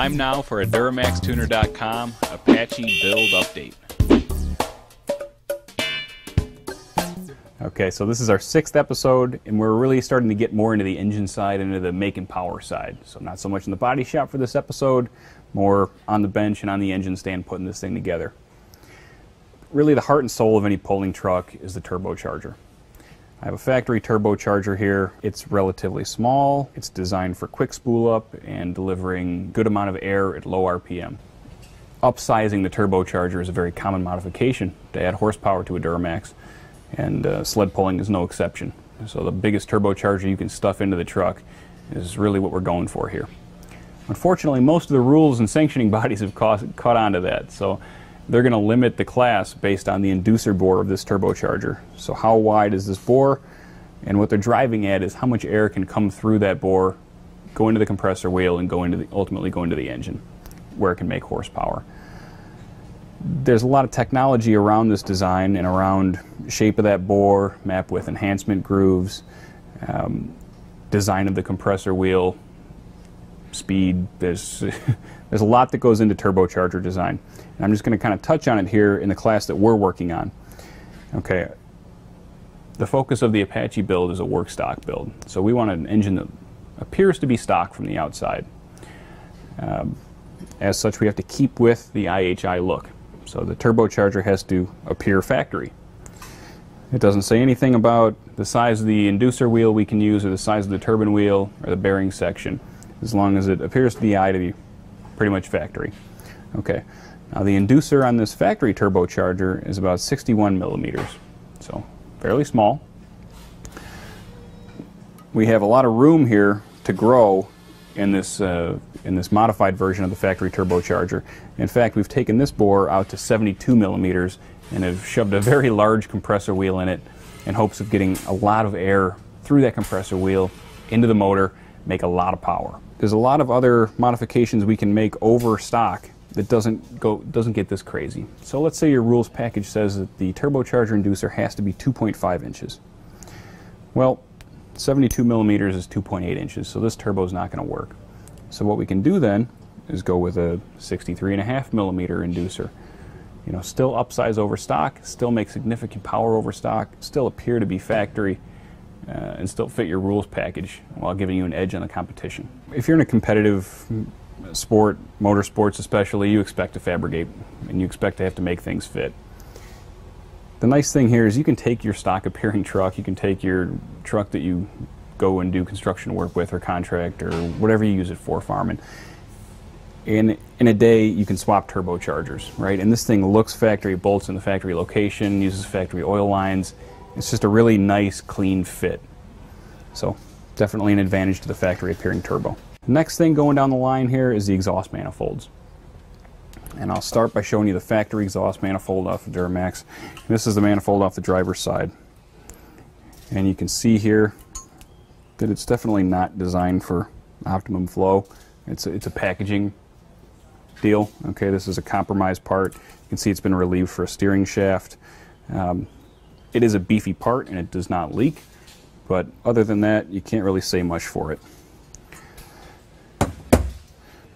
Time now for a Duramaxtuner.com Apache Build update. Okay, so this is our 6th episode, and we're really starting to get more into the engine side, into the make and power side. So not so much in the body shop for this episode, more on the bench and on the engine stand putting this thing together. Really the heart and soul of any pulling truck is the turbocharger. I have a factory turbocharger here. It's relatively small. It's designed for quick spool up and delivering good amount of air at low RPM. Upsizing the turbocharger is a very common modification to add horsepower to a Duramax, and sled pulling is no exception. So the biggest turbocharger you can stuff into the truck is really what we're going for here. Unfortunately, most of the rules and sanctioning bodies have caught on to that, so they're going to limit the class based on the inducer bore of this turbocharger. So how wide is this bore? And what they're driving at is how much air can come through that bore, go into the compressor wheel, and ultimately go into the engine, where it can make horsepower. There's a lot of technology around this design and around shape of that bore, map width enhancement grooves, design of the compressor wheel, speed. There's a lot that goes into turbocharger design. And I'm just going to kind of touch on it here in the class that we're working on. Okay, the focus of the Apache build is a work stock build. So we want an engine that appears to be stock from the outside. As such, we have to keep with the IHI look. So the turbocharger has to appear factory. It doesn't say anything about the size of the inducer wheel we can use or the size of the turbine wheel or the bearing section, as long as it appears to the eye to be pretty much factory. Okay, now the inducer on this factory turbocharger is about 61 millimeters, so fairly small. We have a lot of room here to grow in this modified version of the factory turbocharger. In fact, we've taken this bore out to 72 millimeters and have shoved a very large compressor wheel in it in hopes of getting a lot of air through that compressor wheel into the motor, make a lot of power. There's a lot of other modifications we can make over stock that doesn't get this crazy. So let's say your rules package says that the turbocharger inducer has to be 2.5 inches. Well, 72 millimeters is 2.8 inches, so this turbo is not going to work. So what we can do then is go with a 63.5 millimeter inducer. You know, still upsize over stock, still make significant power over stock, still appear to be factory, and still fit your rules package while giving you an edge on the competition. If you're in a competitive sport, motorsports especially, you expect to fabricate and you expect to have to make things fit. The nice thing here is you can take your stock appearing truck, you can take your truck that you go and do construction work with or contract or whatever you use it for, farming. In a day you can swap turbochargers, right? And this thing looks factory, bolts in the factory location, uses factory oil lines. It's just a really nice, clean fit. So definitely an advantage to the factory appearing turbo. The next thing going down the line here is the exhaust manifolds. And I'll start by showing you the factory exhaust manifold off the Duramax. And this is the manifold off the driver's side. And you can see here that it's definitely not designed for optimum flow. It's a packaging deal. Okay, this is a compromised part. You can see it's been relieved for a steering shaft. It is a beefy part and it does not leak, but other than that, you can't really say much for it.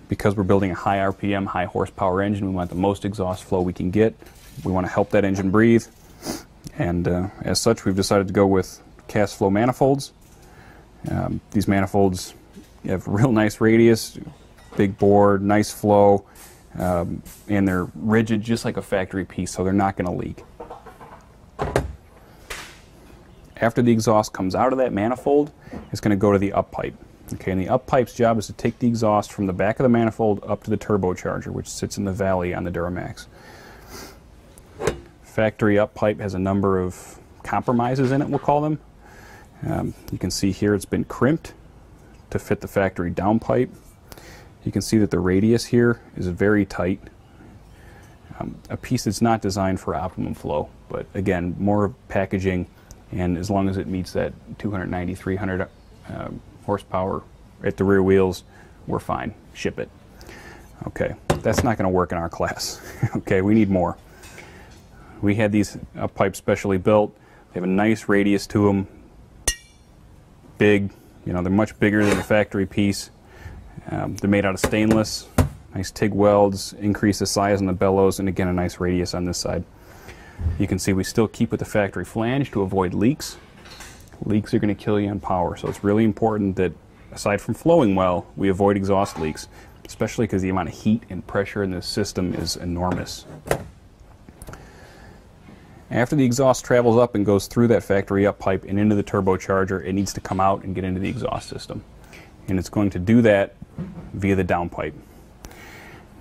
Because we're building a high RPM, high horsepower engine, we want the most exhaust flow we can get. We want to help that engine breathe, and as such, we've decided to go with cast flow manifolds. These manifolds have real nice radius, big bore, nice flow, and they're rigid just like a factory piece, so they're not going to leak. After the exhaust comes out of that manifold, it's going to go to the up pipe. Okay, and the up pipe's job is to take the exhaust from the back of the manifold up to the turbocharger, which sits in the valley on the Duramax. Factory up pipe has a number of compromises in it, we'll call them. You can see here it's been crimped to fit the factory down pipe. You can see that the radius here is very tight. A piece that's not designed for optimum flow, but again, more packaging, and as long as it meets that 290, 300 horsepower at the rear wheels, we're fine. Ship it. Okay, that's not going to work in our class. Okay, we need more. We had these up pipes specially built. They have a nice radius to them. Big, you know, they're much bigger than the factory piece. They're made out of stainless. Nice TIG welds, increase the size on the bellows, and again a nice radius on this side. You can see we still keep with the factory flange to avoid leaks. Leaks are going to kill you on power, so it's really important that aside from flowing well, we avoid exhaust leaks, especially because the amount of heat and pressure in this system is enormous. After the exhaust travels up and goes through that factory up pipe and into the turbocharger, it needs to come out and get into the exhaust system. And it's going to do that via the downpipe.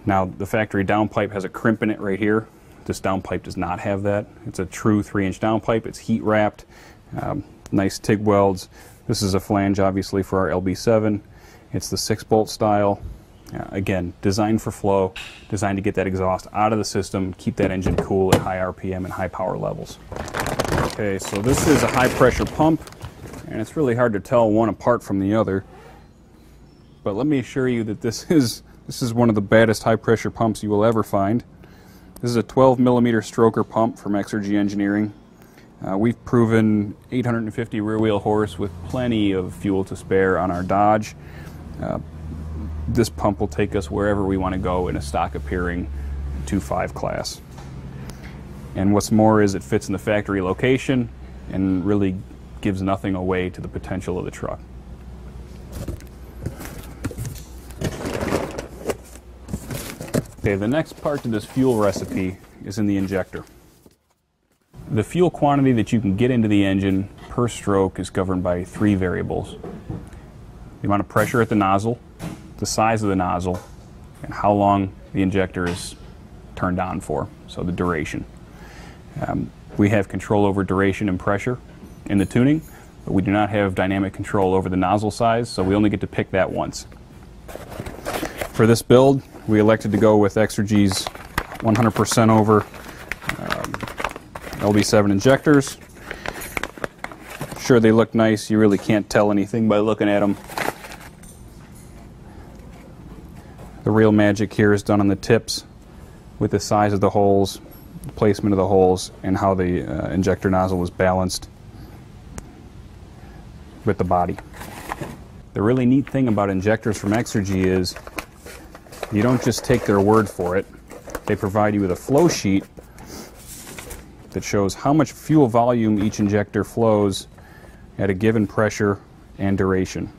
Now, the factory downpipe has a crimp in it right here. This downpipe does not have that. It's a true 3-inch downpipe. It's heat wrapped, nice TIG welds. This is a flange, obviously, for our LB7. It's the 6-bolt style. Again, designed for flow, designed to get that exhaust out of the system, keep that engine cool at high RPM and high power levels. Okay, so this is a high pressure pump, and it's really hard to tell one apart from the other. But let me assure you that this is one of the baddest high pressure pumps you will ever find. This is a 12mm stroker pump from Exergy Engineering. We've proven 850 rear wheel horse with plenty of fuel to spare on our Dodge. This pump will take us wherever we want to go in a stock appearing 2.5 class. And what's more is it fits in the factory location and really gives nothing away to the potential of the truck. Okay, the next part to this fuel recipe is in the injector. The fuel quantity that you can get into the engine per stroke is governed by 3 variables. The amount of pressure at the nozzle, the size of the nozzle, and how long the injector is turned on for, so the duration. We have control over duration and pressure in the tuning, but we do not have dynamic control over the nozzle size, so we only get to pick that once. For this build, we elected to go with Exergy's 100% over LB7 injectors. Sure, they look nice. You really can't tell anything by looking at them. The real magic here is done on the tips with the size of the holes, the placement of the holes, and how the injector nozzle is balanced with the body. The really neat thing about injectors from Exergy is you don't just take their word for it. They provide you with a flow sheet that shows how much fuel volume each injector flows at a given pressure and duration,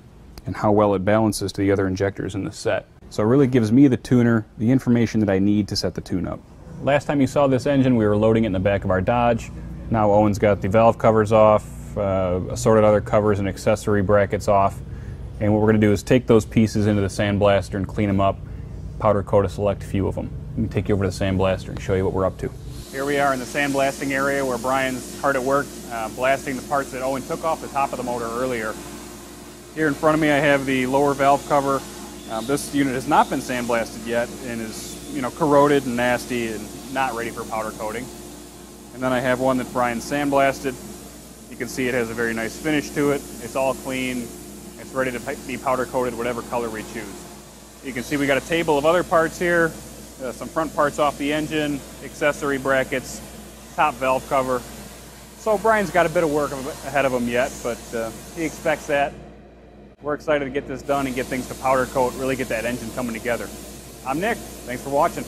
and how well it balances to the other injectors in the set. So it really gives me, the tuner, the information that I need to set the tune up. Last time you saw this engine, we were loading it in the back of our Dodge. Now Owen's got the valve covers off, assorted other covers and accessory brackets off. And what we're going to do is take those pieces into the sandblaster and clean them up, powder coat a select few of them. Let me take you over to the sandblaster and show you what we're up to. Here we are in the sandblasting area where Brian's hard at work, blasting the parts that Owen took off the top of the motor earlier. Here in front of me I have the lower valve cover. This unit has not been sandblasted yet and is, corroded and nasty and not ready for powder coating. And then I have one that Brian sandblasted. You can see it has a very nice finish to it. It's all clean. It's ready to be powder coated whatever color we choose. You can see we got a table of other parts here, some front parts off the engine, accessory brackets, top valve cover. So Brian's got a bit of work ahead of him yet, but he expects that. We're excited to get this done and get things to powder coat, really get that engine coming together. I'm Nick. Thanks for watching.